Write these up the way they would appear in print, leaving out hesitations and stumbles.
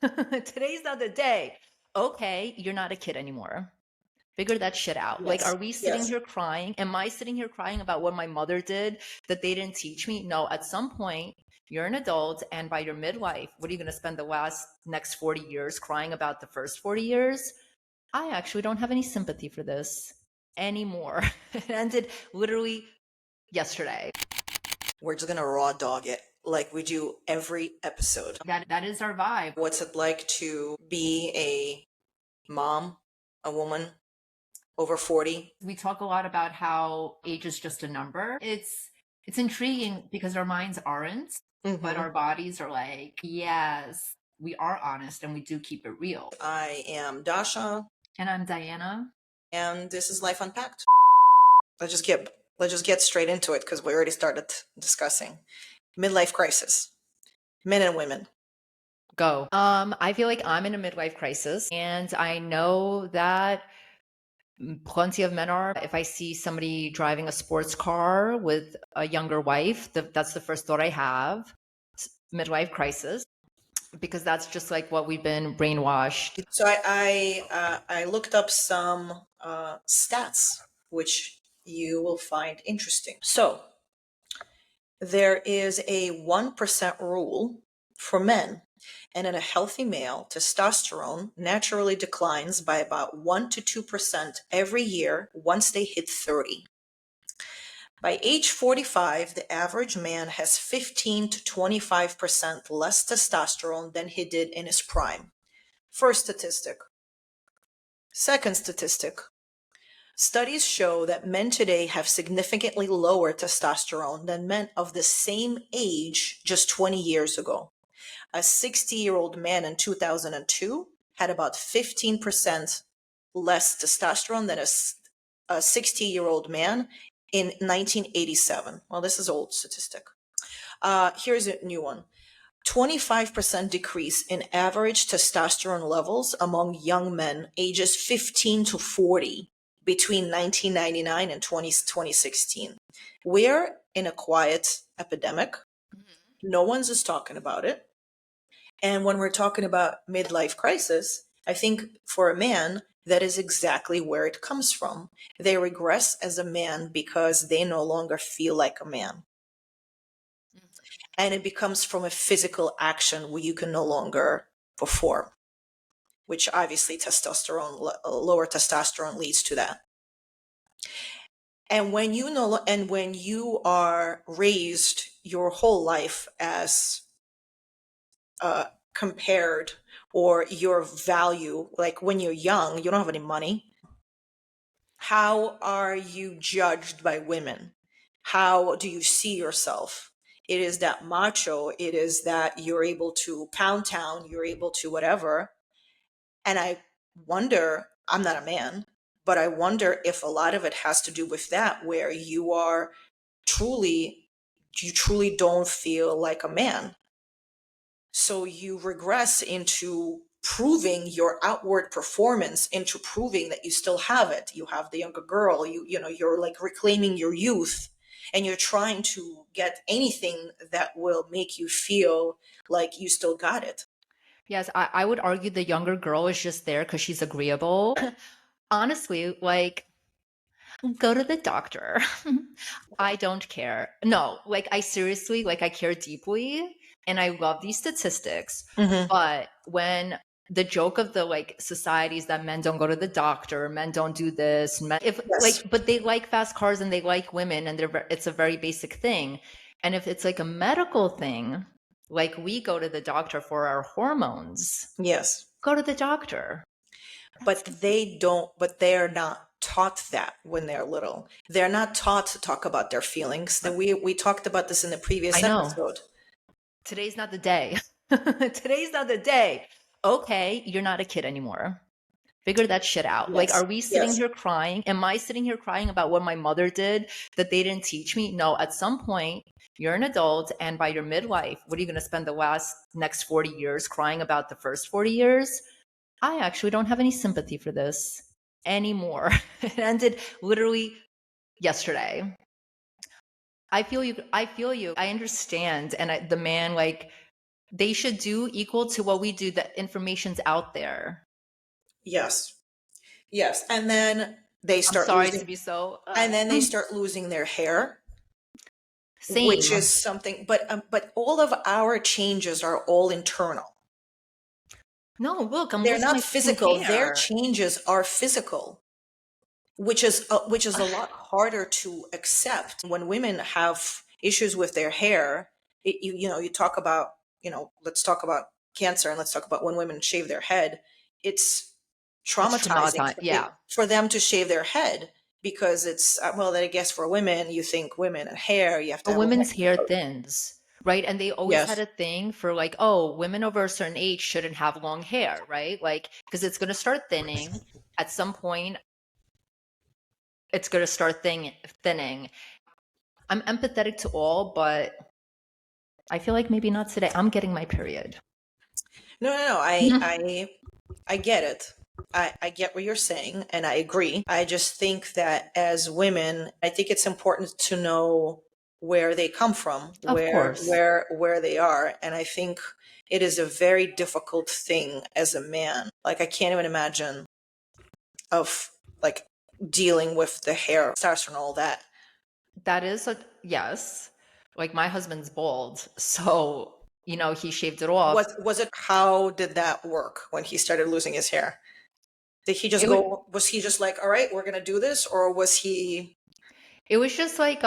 Today's not the day. Okay, you're not a kid anymore. Figure that shit out. Like, are Yes. we sitting Yes. here crying? Am I sitting here crying about what my mother did that they didn't teach me? No, at some point, you're an adult, and by your midlife, what are you going to spend the next 40 years crying about the first 40 years? I actually don't have any sympathy for this anymore. It ended literally yesterday. We're just gonna raw dog it like we do every episode. That is our vibe. What's it like to be a mom, a woman over 40? We talk a lot about how age is just a number. It's intriguing because our minds aren't, but Mm-hmm. our bodies are like, yes, we are honest and we do keep it real. I am Dasha, And I'm Diana. and this is Life Unpacked. Let's just get straight into it because we already started discussing midlife crisis, men and women. Go. I feel like I'm in a midlife crisis, and I know that plenty of men are. If I see somebody driving a sports car with a younger wife, that's the first thought I have. Midlife crisis, because that's just like what we've been brainwashed. So I looked up some stats which you will find interesting. So there is a 1% rule for men, and in a healthy male, testosterone naturally declines by about 1 to 2% every year once they hit 30. By age 45, the average man has 15 to 25% less testosterone than he did in his prime. First statistic. Second statistic. Studies show that men today have significantly lower testosterone than men of the same age just 20 years ago. A 60-year-old man in 2002 had about 15% less testosterone than a 60-year-old man in 1987. Well, this is old statistic. Here's a new one. 25% decrease in average testosterone levels among young men ages 15 to 40 between 1999 and 2016. We're in a quiet epidemic. No one's just talking about it. And when we're talking about midlife crisis, I think for a man, that is exactly where it comes from. They regress as a man because they no longer feel like a man. And it becomes from a physical action where you can no longer perform, which obviously lower testosterone leads to that. And when you are raised your whole life as compared, or your value, like when you're young, you don't have any money. How are you judged by women? How do you see yourself? It is that macho, it is that you're able to pound town, you're able to whatever. And I wonder, I'm not a man, but I wonder if a lot of it has to do with that, where you truly don't feel like a man. So you regress into proving your outward performance, into proving that you still have it. You have the younger girl, you're like reclaiming your youth, and you're trying to get anything that will make you feel like you still got it. Yes, I would argue the younger girl is just there because she's agreeable. Honestly, like, go to the doctor. I don't care. No, like, I seriously, like, I care deeply and I love these statistics. Mm-hmm. But when the joke of the like societies that men don't go to the doctor, men don't do this, if Yes. like, but they like fast cars and they like women, and it's a very basic thing. And if it's like a medical thing, like we go to the doctor for our hormones, Yes. go to the doctor. But they're not taught that when they're little. They're not taught to talk about their feelings. That we talked about this in the I previous know. episode. Today's not the day. Today's not the day. Okay, you're not a kid anymore. Figure that shit out. Like, Yes. are we sitting Yes. here crying? Am I sitting here crying about what my mother did that they didn't teach me? No, at some point, you're an adult, and by your midlife, what are you going to spend the next 40 years crying about the first 40 years? I actually don't have any sympathy for this anymore. It ended literally yesterday. I feel you. I feel you. I understand. And the man, like, They should do equal to what we do. The information's out there. Yes. Yes. And then they I'm start sorry to losing, be so and then they start losing their hair, which same. is something, but all of our changes are all internal. No, look, I'm They're losing not my fucking physical. Their hair. changes are physical, which is a lot harder to accept. When women have issues with their hair, you talk about, let's talk about cancer, and let's talk about when women shave their head. It's It's traumatizing traumatizing. Yeah. for them to shave their head, because it's, well, then I guess for women, you think women and hair, you have to A have long women's hair hair. thins, right? And they always had Yes. a thing for like, oh, women over a certain age shouldn't have long hair, right? Like, because it's going to start thinning. At some point, it's going to start thinning. I'm empathetic to all, but I feel like maybe not today. I'm getting my period. No, no, no. I Mhm. I I get it. I get what you're saying, and I agree. I just think that as women, I think it's important to know where they come from, Of where course. where where they are. And I think it is a very difficult thing as a man. Like, I can't even imagine of, like, dealing with the hair, testosterone, all that. That is a yes. Like my husband's bald, so he shaved it off. How did that work when he started losing his hair? Did he just It would go, was he just like, all right, we're gonna do this? Or was he, it was just like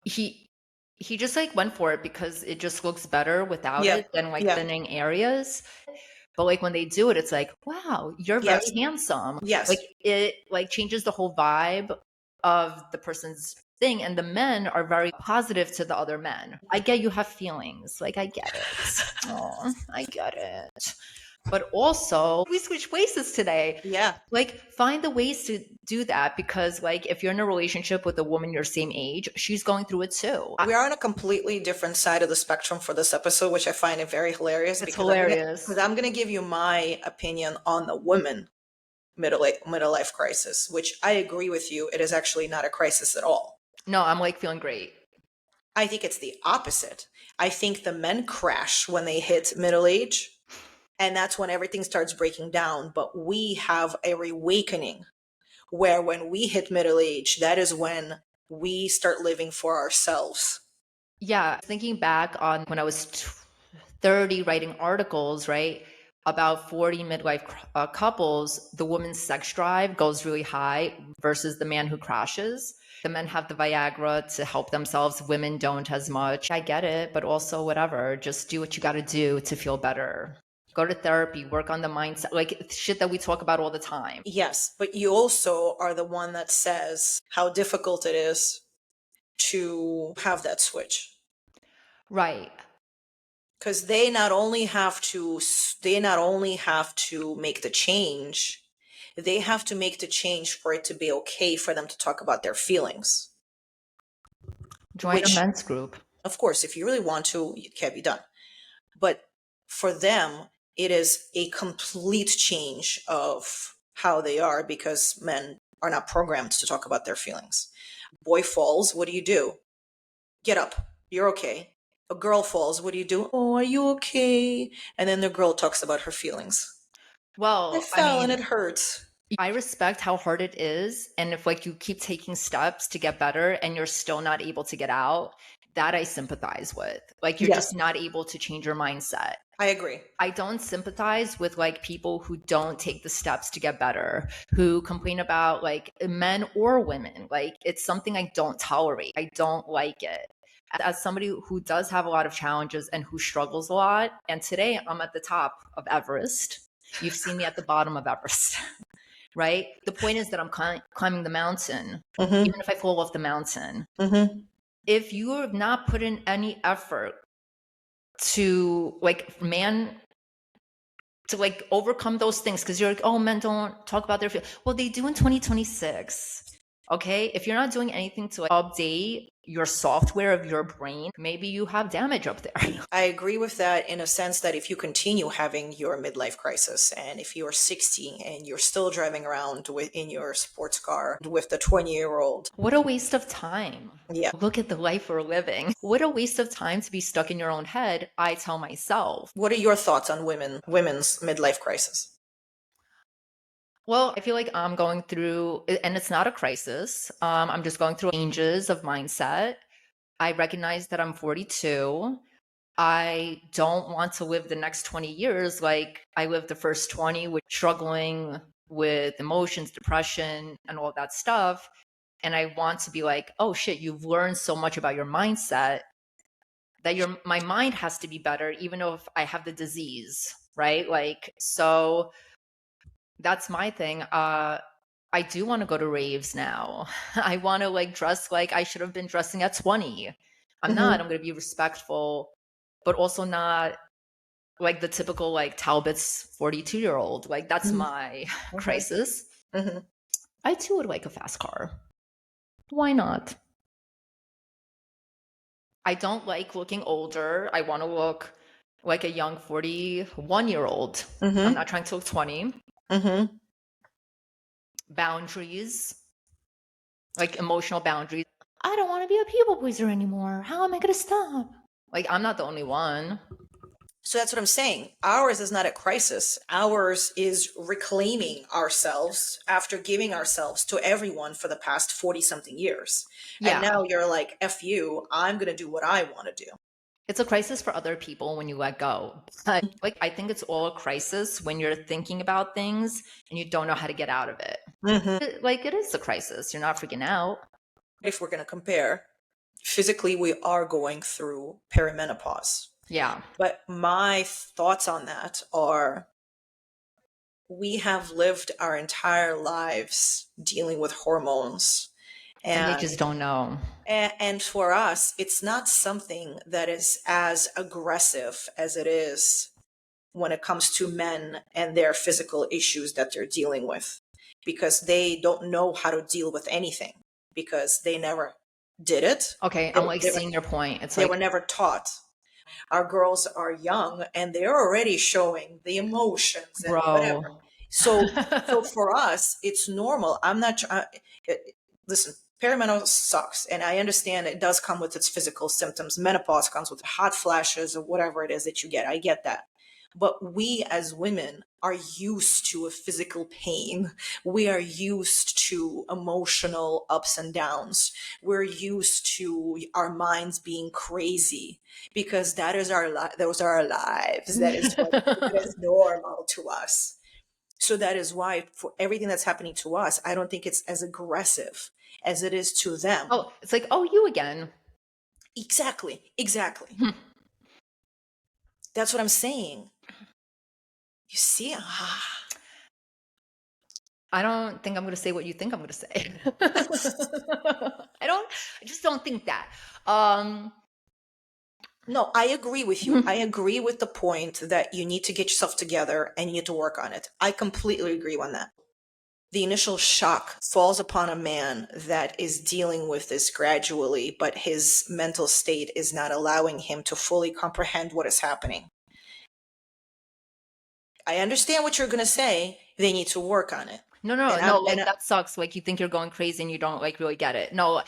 he he just like went for it because it just looks better without yeah, it than like yeah, thinning areas. But like when they do it, it's like, wow, you're very yes, handsome. Like yes, it like changes the whole vibe of the person's thing. And the men are very positive to the other men. I get you have feelings. Like I get it. Oh, I get it. But also, we switched places today. yeah. Like find the ways to do that because like if you're in a relationship with a woman your same age, she's going through it too. We are on a completely different side of the spectrum for this episode, which I find it very hilarious, It's because hilarious. I'm gonna give you my opinion on the woman middle life crisis, which I agree with you. It is actually not a crisis at all. No, I'm like feeling great. I think it's the opposite. I think the men crash when they hit middle age, and that's when everything starts breaking down. But we have a reawakening, where when we hit middle age, that is when we start living for ourselves. Yeah, thinking back on when I was 30 writing articles, right? About 40 midlife couples, the woman's sex drive goes really high versus the man who crashes. The men have the Viagra to help themselves, women don't as much. I get it, but also whatever, just do what you got to do to feel better. Go to therapy, work on the mindset, like shit that we talk about all the time. Yes, but you also are the one that says how difficult it is to have that switch, Right. because they not only have to make the change, they have to make the change for it to be okay for them to talk about their feelings. Join a Which, men's group. of course, if you really want to, it can be done. But for them, it is a complete change of how they are, because men are not programmed to talk about their feelings. Boy falls, what do? Get up, you're okay. A girl falls, what do? Oh, are you okay? And then the girl talks about her feelings. I Well, I fell and mean, it hurts. I respect how hard it is. And if like you keep taking steps to get better and you're still not able to get out, that I sympathize with. Like you're Yes, just not able to change your mindset. I agree. I don't sympathize with like people who don't take the steps to get better, who complain about like men or women. Like it's something I don't tolerate. I don't like it. As somebody who does have a lot of challenges and who struggles a lot, and today I'm at the top of Everest. You've seen me at the bottom of Everest. Right? The point is that I'm climbing the mountain, Mm-hmm. even if I fall off the mountain. Mm-hmm. If you have not put in any effort to like man to like overcome those things, because you're like, oh, men don't talk about their feelings. Well, they do in 2026. Okay, if you're not doing anything to like, update your software of your brain, maybe you have damage up there. I agree with that in a sense that if you continue having your midlife crisis, and if you're 60 and you're still driving around in your sports car with the 20-year-old, What a waste of time. yeah. Look at the life we're living. What a waste of time to be stuck in your own head, I tell myself. What are your thoughts on women's midlife crisis? Well, I feel like I'm going through, and it's not a crisis. I'm just going through changes of mindset. I recognize that I'm 42. I don't want to live the next 20 years like I lived the first 20, with struggling with emotions, depression, and all that stuff. And I want to be like, oh shit, you've learned so much about your mindset that my mind has to be better, even though if I have the disease, right? Like, so that's my thing. I do want to go to raves now. I want to like dress like I should have been dressing at 20. I'm not. Mm-hmm. I'm going to be respectful, but also not like the typical like Talbot's 42-year-old. Like that's Mm-hmm. my crisis. Mm-hmm. I too would like a fast car. Why not? I don't like looking older. I want to look like a young 41-year-old. I'm Mm-hmm. not trying to look 20. Mm-hmm. Boundaries, like emotional boundaries. I don't want to be a people pleaser anymore. How am I going to stop? Like, I'm not the only one. So that's what I'm saying. Ours is not a crisis. Ours is reclaiming ourselves after giving ourselves to everyone for the past 40 something years. And Yeah. now you're like, F you, I'm going to do what I want to do. It's a crisis for other people when you let go. But like, I think it's all a crisis when you're thinking about things and you don't know how to get out of it. Mm-hmm. Like, it is a crisis. You're not freaking out. If we're going to compare, physically, we are going through perimenopause. Yeah. But my thoughts on that are, we have lived our entire lives dealing with hormones. And they And just don't know. And for us, it's not something that is as aggressive as it is when it comes to men and their physical issues that they're dealing with, because they don't know how to deal with anything because they never did it. Okay, They, I'm like they, were, seeing your point. It's they like, were never taught. Our girls are young and they're already showing the emotions and whatever. bro. So for us, it's normal. I'm not. Listen, perimenopause sucks, and I understand it does come with its physical symptoms. Menopause comes with hot flashes or whatever it is that you get. I get that. But we as women are used to a physical pain. We are used to emotional ups and downs. We're used to our minds being crazy because that is those are our lives. That is normal to us. So that is why for everything that's happening to us, I don't think it's as aggressive as it is to them. Oh, it's like, oh, you again. Exactly. Exactly. That's what I'm saying. You see? I don't think I'm going to say what you think I'm going to say. I just don't think that. No, I agree with you. I agree with the point that you need to get yourself together and you need to work on it. I completely agree on that. The initial shock falls upon a man that is dealing with this gradually, but his mental state is not allowing him to fully comprehend what is happening. I understand what you're going to say. They need to work on it. No, like that sucks. Like you think you're going crazy and you don't like really get it. No.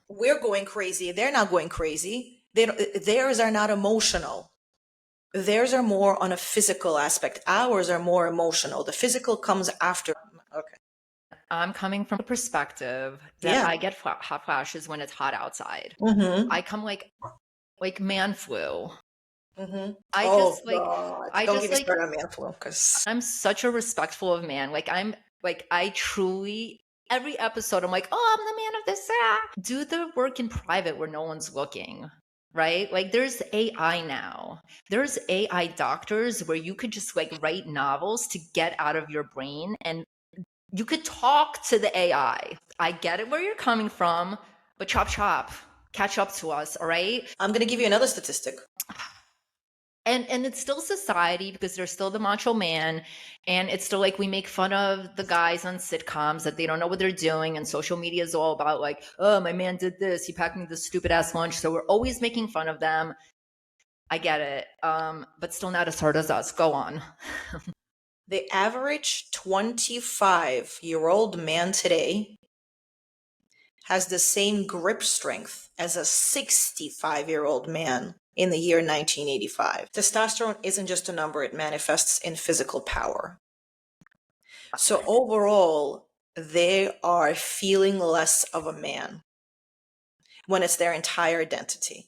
We're going crazy. They're not going crazy. Theirs are not emotional. Theirs are more on a physical aspect. Ours are more emotional. The physical comes after. Okay. I'm coming from a perspective that I get hot flashes when it's hot outside. Mm-hmm. I come like man flu. Mm-hmm. Don't get me started on man flu because I'm such a respectful of man. I truly, every episode I'm like, oh, I'm the man of this. Do the work in private where no one's looking, right? Like there's AI now. There's AI doctors where you could just like write novels to get out of your brain and you could talk to the AI. I get it where you're coming from, but chop, catch up to us, all right? I'm going to give you another statistic. And it's still society because there's still the macho man, and it's still like we make fun of the guys on sitcoms that they don't know what they're doing, and social media is all about like, oh, my man did this, he packed me this stupid ass lunch, so we're always making fun of them. I get it, but still not as hard as us. Go on. The average 25-year-old man today has the same grip strength as a 65-year-old man in the year 1985. Testosterone isn't just a number, it manifests in physical power. So overall, they are feeling less of a man when it's their entire identity.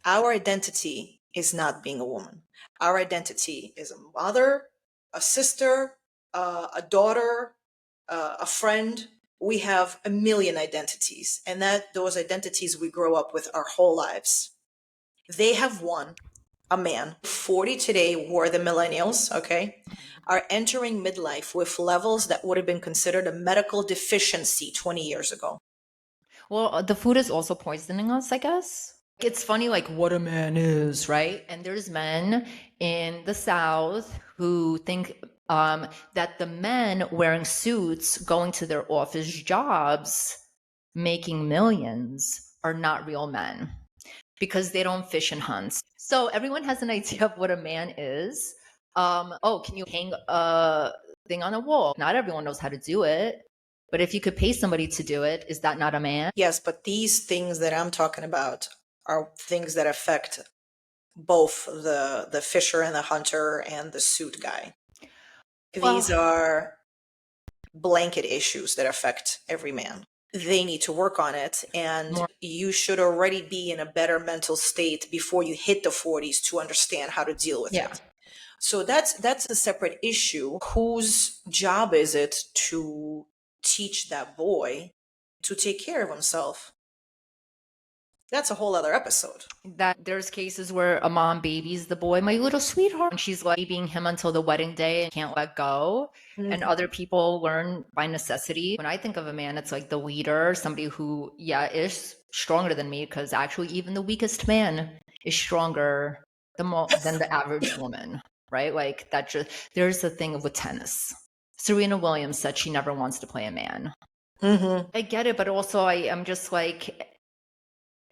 Our identity is not being a woman. Our identity is a mother, a sister, a daughter, a friend. We have a million identities, and that those identities we grow up with our whole lives. They have one, a man. 40 today, who are the millennials, okay, are entering midlife with levels that would have been considered a medical deficiency 20 years ago. Well, the food is also poisoning us, I guess. It's funny, like what a man is, right? And there's men in the South who think that the men wearing suits, going to their office jobs, making millions, are not real men because they don't fish and hunt. So everyone has an idea of what a man is. Oh, can you hang a thing on a wall? Not everyone knows how to do it. But if you could pay somebody to do it, is that not a man? Yes, but these things that I'm talking about are things that affect both the fisher and the hunter and the suit guy. These Well, are blanket issues that affect every man. They need to work on it, and more, you should already be in a better mental state before you hit the 40s to understand how to deal with yeah. it. So that's a separate issue. Whose job is it to teach that boy to take care of himself? That's a whole other episode. That there's cases where a mom babies the boy, my little sweetheart, and she's like babying him until the wedding day and can't let go. And Mhm. other people learn by necessity. When I think of a man, it's like the leader, somebody who, yeah, is stronger than me, because actually, even the weakest man is stronger than the average woman, right? Like that. Just there's a thing with tennis. Serena Williams said she never wants to play a man. Mhm. I get it, but also I am just like,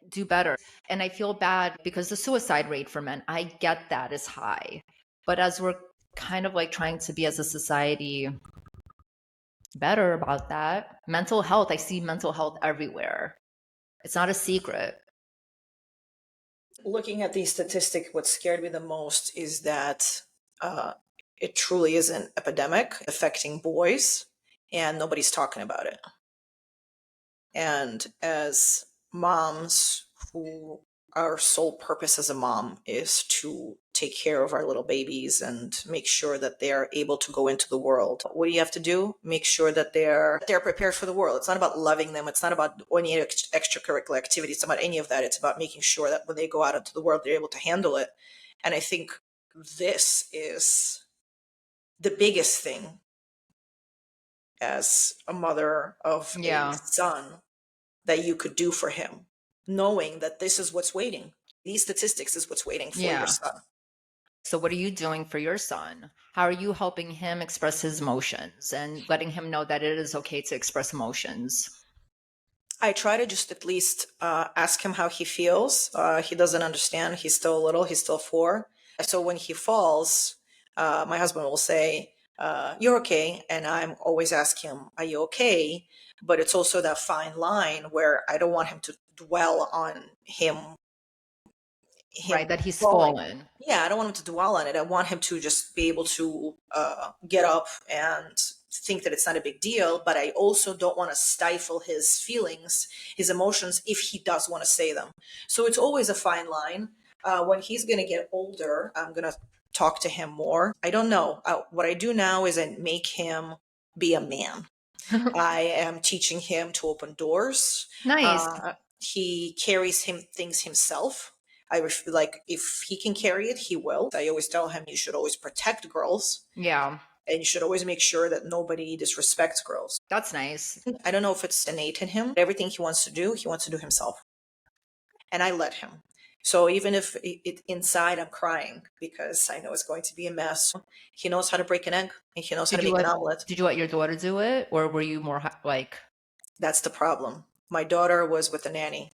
do better. And I feel bad because the suicide rate for men, I get that is high. But as we're kind of like trying to be as a society better about that, mental health, I see mental health everywhere. It's not a secret. Looking at these statistics, what scared me the most is that uh, it truly is an epidemic affecting boys, and nobody's talking about it. And as moms who our sole purpose as a mom is to take care of our little babies and make sure that they're able to go into the world. What do you have to do? Make sure that they're prepared for the world. It's not about loving them. It's not about any extracurricular activities. It's about any of that. It's about making sure that when they go out into the world, they're able to handle it. And I think this is the biggest thing as a mother of a Yeah. son that you could do for him, knowing that this is what's waiting. These statistics is what's waiting for your Yeah. son. So, what are you doing for your son? How are you helping him express his emotions and letting him know that it is okay to express emotions? I try to just at least ask him how he feels. He doesn't understand. He's still little. He's still 4. So when he falls, my husband will say, "You're okay," and I'm always asking him, "Are you okay?" But it's also that fine line where I don't want him to dwell on him Right. That he's falling. fallen. Yeah, I don't want him to dwell on it. I want him to just be able to get up and think that it's not a big deal. But I also don't want to stifle his feelings, his emotions, if he does want to say them. So it's always a fine line. When he's going to get older, I'm going to talk to him more. I don't know. What I do now is I make him be a man. I am teaching him to open doors. Nice. He carries him things himself. Like if he can carry it, he will. I always tell him you should always protect girls, Yeah. and you should always make sure that nobody disrespects girls. That's nice. I don't know if it's innate in him. Everything he wants to do himself, and I let him. So even if inside I'm crying because I know it's going to be a mess, he knows how to break an egg and he knows how Did to you make an let omelet. did you let your daughter do it, or were you more like? That's the problem. My daughter was with the nanny,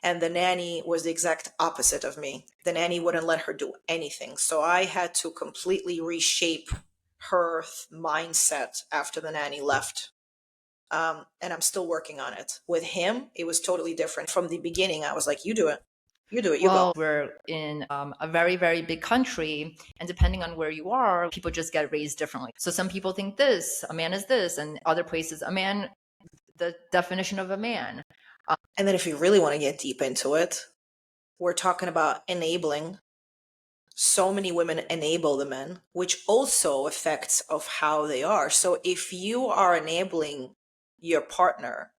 and the nanny was the exact opposite of me. The nanny wouldn't let her do anything. So I had to completely reshape her mindset after the nanny left. And I'm still working on it. With him, it was totally different. From the beginning, I was like, you do it. You do it. You go. Well, we're in a very, very big country, and depending on where you are, people just get raised differently. So some people think this, a man is this, and other places, a man, the definition of a man. And then if you really want to get deep into it, we're talking about enabling. So many women enable the men, which also affects of how they are. So if you are enabling your partner,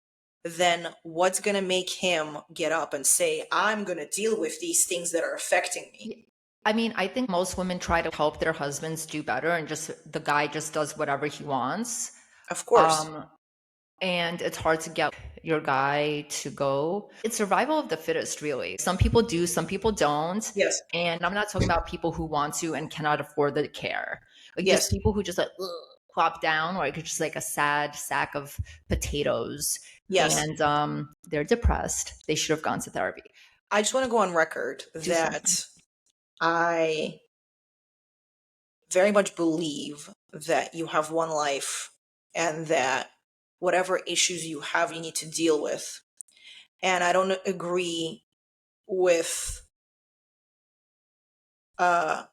then what's going to make him get up and say, I'm going to deal with these things that are affecting me? I mean, I think most women try to help their husbands do better, and just the guy just does whatever he wants. Of course. Um, and it's hard to get your guy to go. It's survival of the fittest, really. Some people do, some people don't. Yes. And I'm not talking about people who want to and cannot afford the care. Like just Yes. people who just like plop down, or like it's just like a sad sack of potatoes, Yes. and they're depressed. They should have gone to therapy. I just want to go on record Do something. that I very much believe that you have one life and that whatever issues you have, you need to deal with. And I don't agree with uh,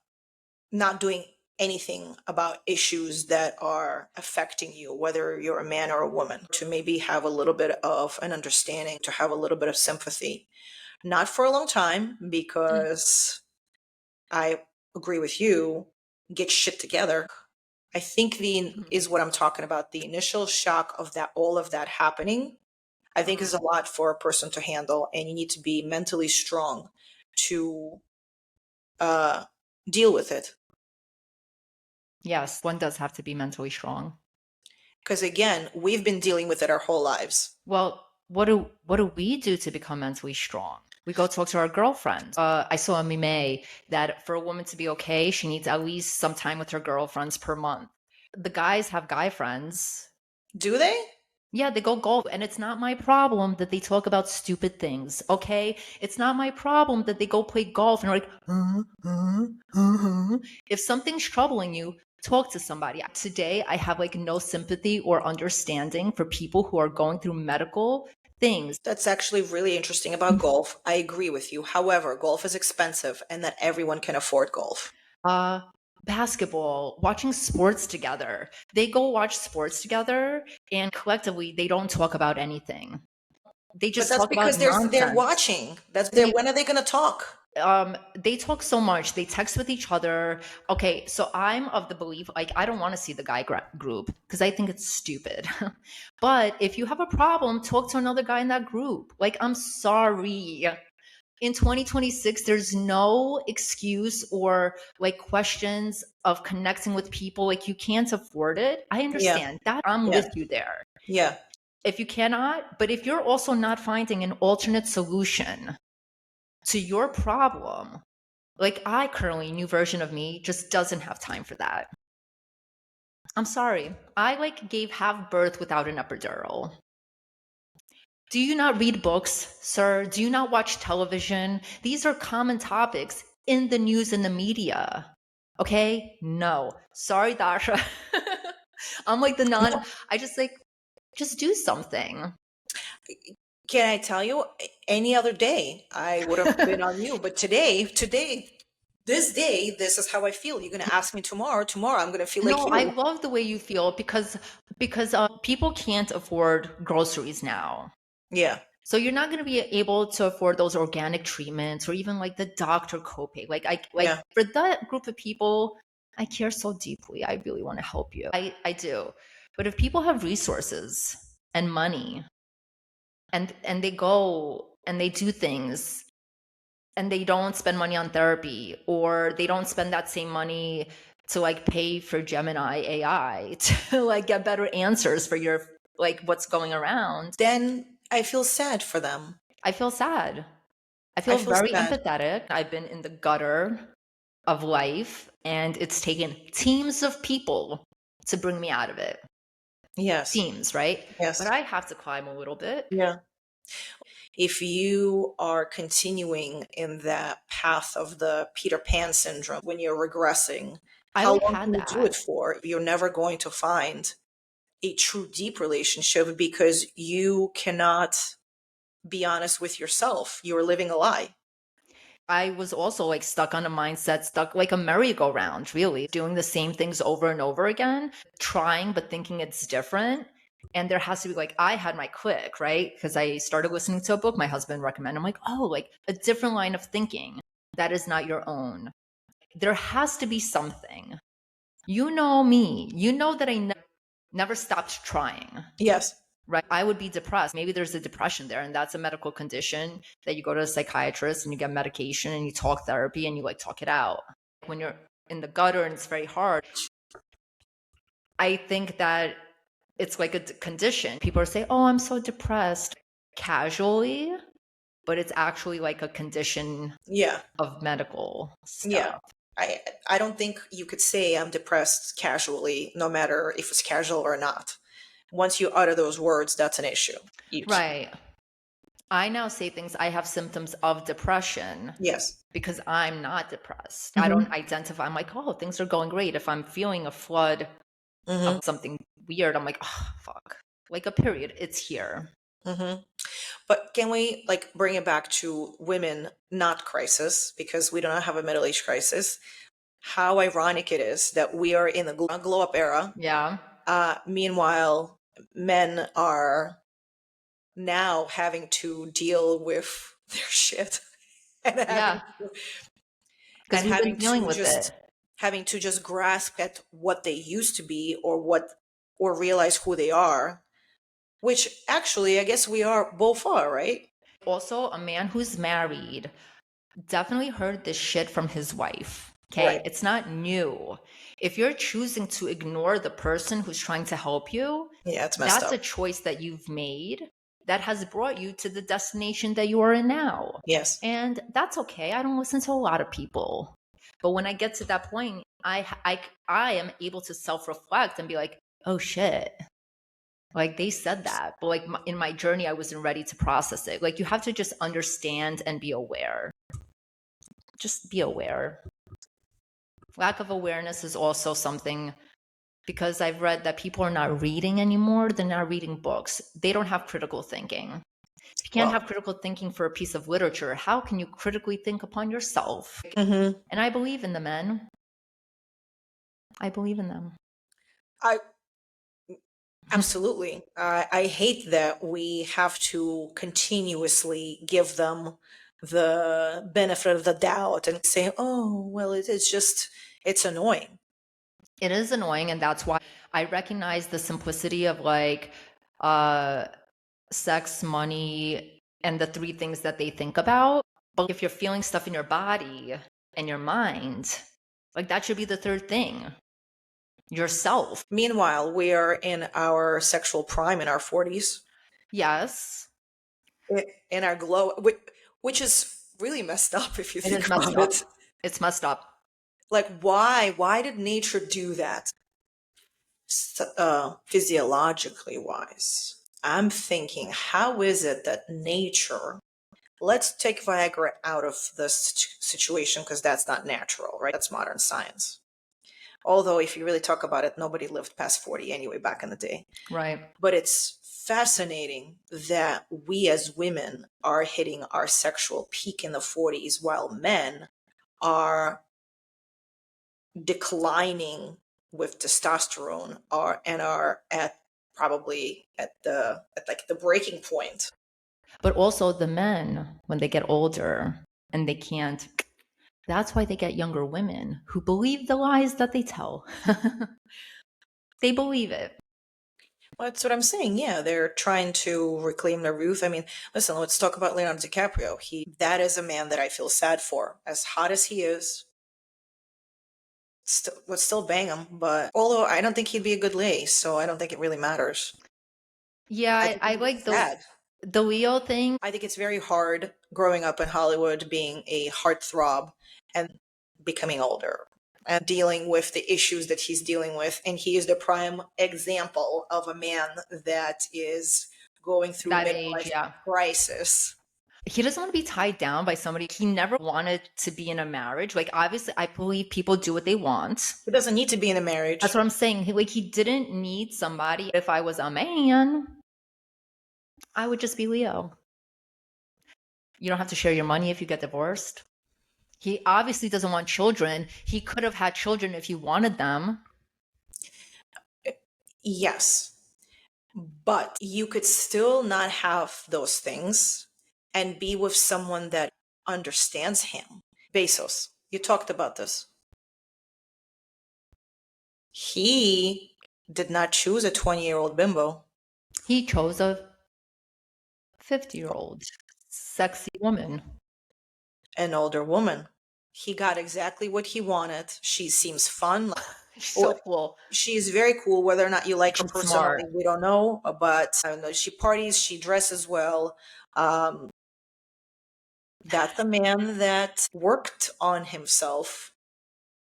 not doing anything about issues that are affecting you, whether you're a man or a woman, to maybe have a little bit of an understanding, to have a little bit of sympathy. Not for a long time, Mm. because I agree with you, get shit together. I think the Mhm. is what I'm talking about. The initial shock of that, all of that happening, I think is Mhm. a lot for a person to handle, and you need to be mentally strong to uh, deal with it. Yes, one does have to be mentally strong. Because again, we've been dealing with it our whole lives. Well, what do we do to become mentally strong? We go talk to our girlfriends. I saw a meme that for a woman to be okay, she needs at least some time with her girlfriends per month. The guys have guy friends. Do they? Yeah, they go golf, and it's not my problem that they talk about stupid things. Okay, it's not my problem that they go play golf and are like, if something's troubling you, talk to somebody. Today, I have like no sympathy or understanding for people who are going through medical things. That's actually really interesting about golf. I agree with you. However, golf is expensive and that everyone can afford golf. Uh, Basketball, watching sports together. They go watch sports together, and collectively, they don't talk about anything. They But just that's talk about because they're nonsense. watching. That's their when are they going to talk? They talk so much, they text with each other. Okay, so I'm of the belief, like, I don't want to see the guy group because I think it's stupid. But if you have a problem, talk to another guy in that group. Like, I'm sorry, in 2026 there's no excuse or like questions of connecting with people. Like, you can't afford it. I Yeah. understand that. I'm Yeah. with you there. Yeah. If you cannot, but if you're also not finding an alternate solution to your problem, like, I currently, new version of me just doesn't have time for that. I'm sorry. I like gave half birth without an epidural. Do you not read books, sir? Do you not watch television? These are common topics in the news and the media. Okay? No. Sorry, Dasha. I'm like the non, No, I just like, just do something. can I tell you, any other day I would have been on you, but this day, this is how I feel. You're going to ask me tomorrow. Tomorrow, I'm going to feel like No, I you. love the way you feel because people can't afford groceries now. Yeah. So you're not going to be able to afford those organic treatments or even like the doctor copay. Like Yeah. for that group of people, I care so deeply. I really want to help you. I do. But if people have resources and money, and they go and they do things, and they don't spend money on therapy, or they don't spend that same money to like pay for Gemini AI to like get better answers for your like what's going around, Then I feel sad for them. I feel sad. I I feel feel very sad. empathetic. I've been in the gutter of life, and it's taken teams of people to bring me out of it. Yes. Teams, right? But Yes. I have to climb a little bit. Yeah. If you are continuing in that path of the Peter Pan syndrome when you're regressing, I how like long had can you do it that. for? You're never going to find a true deep relationship because you cannot be honest with yourself. You're living a lie. I was also like stuck on a mindset, stuck like a merry-go-round, really, doing the same things over and over again, trying but thinking it's different. And there has to be like, I had my click, right? Because I started listening to a book my husband recommended. I'm like, oh, like a different line of thinking that is not your own. There has to be something. You know me, you know that I never stopped trying. Yes. Right. I would be depressed. Maybe there's a depression there, and that's a medical condition that you go to a psychiatrist and you get medication and you talk therapy and you like talk it out. When you're in the gutter and it's very hard, I think that it's like a condition. People are saying, oh, I'm so depressed casually, but it's actually like a condition Yeah. of medical Yeah. stuff. I don't think you could say I'm depressed casually, no matter if it's casual or not. Once you utter those words, that's an issue. Right. I now say things, I have symptoms of depression Yes. because I'm not depressed. I don't Hmm. identify. I'm like, oh, things are going great. If I'm feeling a flood Hmm. of something weird, I'm like, oh, fuck. Like a period, it's here. Hmm. But can we like bring it back to women, not crisis, because we do not have a middle age crisis? How ironic it is that we are in the glow up era. Yeah. Meanwhile, men are now having to deal with their shit and Yeah. Because we've been having dealing to with it. just grasp at what they used to be or realize who they are, which actually I guess we are both are, right? Also, a man who's married definitely heard this shit from his wife. Okay. Right. It's not new. If you're choosing to ignore the person who's trying to help you, Yeah, it's messed that's up. a choice that you've made that has brought you to the destination that you are in now. Yes. And that's okay. I don't listen to a lot of people. But when I get to that point, I am able to self-reflect and be like, "Oh shit." Like they said that, but like in my journey I wasn't ready to process it. Like you have to just understand and be aware. Just be aware. Lack of awareness is also something because I've read that people are not reading anymore. They're not reading books. They don't have critical thinking. If you can't Well, have critical thinking for a piece of literature, how can you critically think upon yourself? hmm And I believe in the men. I believe in them. I absolutely. I hate that we have to continuously give them the benefit of the doubt and say, "Oh, well, it's just it's annoying." It is annoying, and that's why I recognize the simplicity of like uh sex, money, and the three things that they think about. But if you're feeling stuff in your body and your mind, like that should be the third thing. Yourself. Meanwhile, we are in our sexual prime in our 40s, Yes, in our glow, which is really messed up if you it think is messed about up. it. It's messed up. Like, why did nature do that? Physiologically wise, I'm thinking, how is it that nature, let's take Viagra out of this situation because that's not natural, right? That's modern science. Although, if you really talk about it, nobody lived past 40 anyway back in the day. Right. But it's fascinating that we as women are hitting our sexual peak in the 40s while men are declining with testosterone are at probably at like the breaking point. But also the men, when they get older and they can't, that's why they get younger women who believe the lies that they tell. They believe it. Well, that's what I'm saying. Yeah, they're trying to reclaim their youth. I mean, listen, let's talk about Leonardo DiCaprio. That is a man that I feel sad for. As hot as he is, still would still bang him. But although I don't think he'd be a good lay, so I don't think it really matters. Yeah, I I, think I it's like just sad. The Leo thing, I think it's very hard growing up in Hollywood, being a heartthrob and becoming older and dealing with the issues that he's dealing with. And he is the prime example of a man that is going through that age, midlife yeah. crisis. He doesn't want to be tied down by somebody. He never wanted to be in a marriage. Like, obviously, I believe people do what they want. He doesn't need to be in a That's marriage. what I'm saying. He didn't need somebody. If I was a man, I would just be Leo. You don't have to share your money if you get divorced. He obviously doesn't want children. He could have had children if he wanted them. Yes. But you could still not have those things and be with someone that understands him. Bezos, you talked about this. He did not choose a 20-year-old bimbo, He chose a 50-year-old sexy woman. an older woman. He got exactly what he wanted. She seems fun. She's so cool. She's very cool. Whether or not you like her She's personally, smart. we don't know. But I don't know, she parties, she dresses well. That's a man that worked on himself.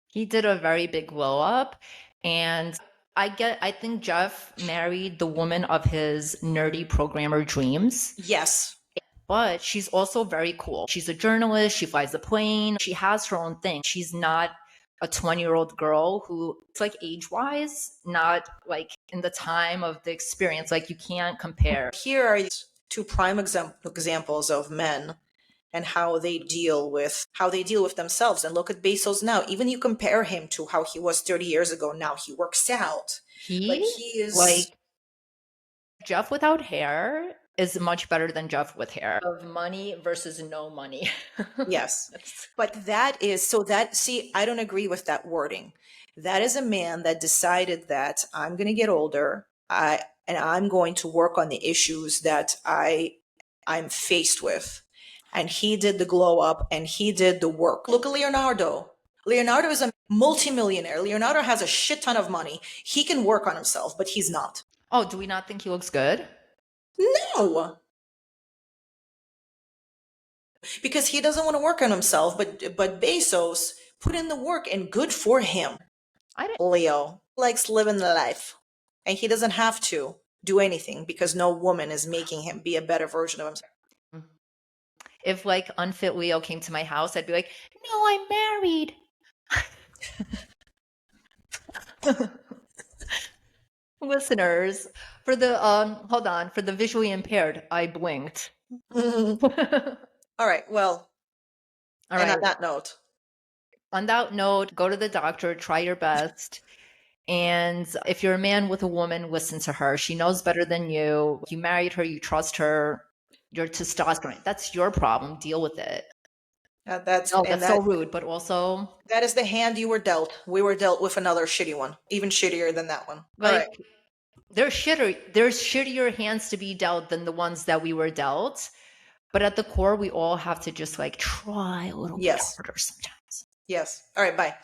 He did a very big blow up. And I think Jeff married the woman of his nerdy programmer dreams. Yes. But she's also very cool. She's a journalist. She flies a plane. She has her own thing. She's not a 20-year-old girl who, it's like age wise, not like in the time of the experience. Like, you can't compare. Here are two prime examples of men and how they deal with themselves. And look at Bezos now. Even you compare him to how he was 30 years ago. Now he works out. Like, he is like Jeff without hair is much better than Jeff with hair. Of money versus no money. yes. But that is so that see, I don't agree with that wording. That is a man that decided that I'm going to get older. And I'm going to work on the issues that I'm faced with. And he did the glow up and he did the work. Look at Leonardo. Leonardo is a multimillionaire. Leonardo has a shit ton of money. He can work on himself, but he's not. Oh, do we not think he looks good? No. Because he doesn't want to work on himself, but Bezos put in the work and good for him. Leo likes living the life and he doesn't have to do anything because no woman is making him be a better version of himself. If like unfit Leo came to my house, I'd be like, no, I'm married. Listeners, for the hold on, for the visually impaired, I blinked. All right, well, all and right. on that note, go to the doctor, try your best. And if you're a man with a woman, listen to her. She knows better than you. You married her, you trust her. Your testosterone, that's your problem. Deal with it. That's so rude, but also that is the hand you were dealt. We were dealt with another shitty one, even shittier than that one. Like, all right. There's shittier hands to be dealt than the ones that we were dealt. But at the core, we all have to just like try a little bit harder sometimes. Yes. All right, bye.